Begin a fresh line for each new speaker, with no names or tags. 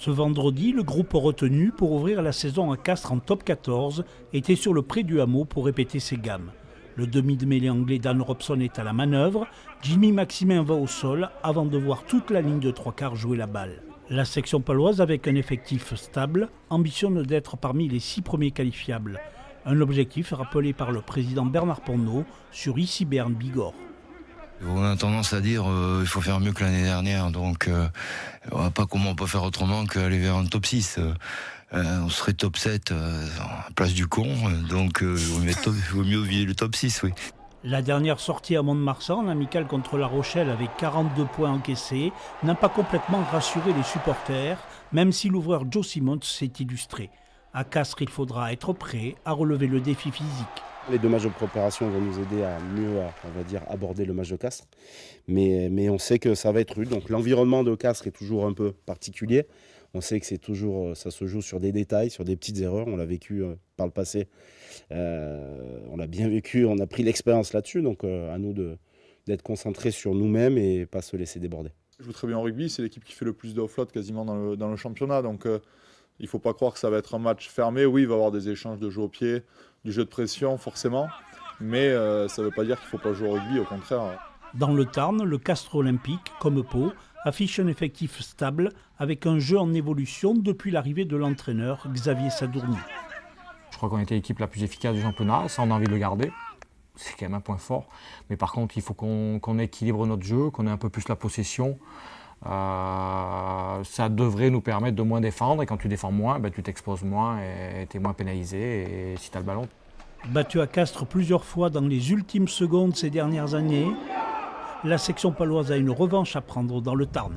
Ce vendredi, le groupe retenu pour ouvrir la saison à Castres en top 14 était sur le pré du hameau pour répéter ses gammes. Le demi de mêlée anglais Dan Robson est à la manœuvre, Jimmy Maximin va au sol avant de voir toute la ligne de trois quarts jouer la balle. La section paloise, avec un effectif stable, ambitionne d'être parmi les 6 premiers qualifiables. Un objectif rappelé par le président Bernard Ponneau sur ICI Berne Bigorre.
On a tendance à dire il faut faire mieux que l'année dernière, donc on ne voit pas comment on peut faire autrement qu'aller vers un top 6. On serait top 7 à place du con, donc il vaut mieux viser le top 6, oui.
La dernière sortie à Mont-de-Marsan, l'amicale contre La Rochelle avec 42 points encaissés, n'a pas complètement rassuré les supporters, même si l'ouvreur Joe Simmons s'est illustré. À Castres, il faudra être prêt à relever le défi physique.
Les 2 matchs de préparation vont nous aider à mieux, aborder le match de Castres. Mais on sait que ça va être rude. Donc l'environnement de Castres est toujours un peu particulier. On sait que ça se joue sur des détails, sur des petites erreurs. On l'a vécu par le passé. On l'a bien vécu, on a pris l'expérience là-dessus. Donc à nous d'être concentrés sur nous-mêmes et pas se laisser déborder.
Je joue très bien au rugby, c'est l'équipe qui fait le plus de off-float quasiment dans le championnat. Donc il ne faut pas croire que ça va être un match fermé. Oui, il va y avoir des échanges de jeu au pied, du jeu de pression forcément, mais ça ne veut pas dire qu'il ne faut pas jouer au rugby, au contraire.
Dans le Tarn, le Castres Olympique, comme Pau, affiche un effectif stable avec un jeu en évolution depuis l'arrivée de l'entraîneur Xavier Sadourny.
Je crois qu'on a été l'équipe la plus efficace du championnat, ça on a envie de le garder. C'est quand même un point fort, mais par contre il faut qu'on équilibre notre jeu, qu'on ait un peu plus la possession. Ça devrait nous permettre de moins défendre, et quand tu défends moins, tu t'exposes moins et tu es moins pénalisé et si tu as le ballon.
Battu à Castres plusieurs fois dans les ultimes secondes ces dernières années, la section paloise a une revanche à prendre dans le Tarn.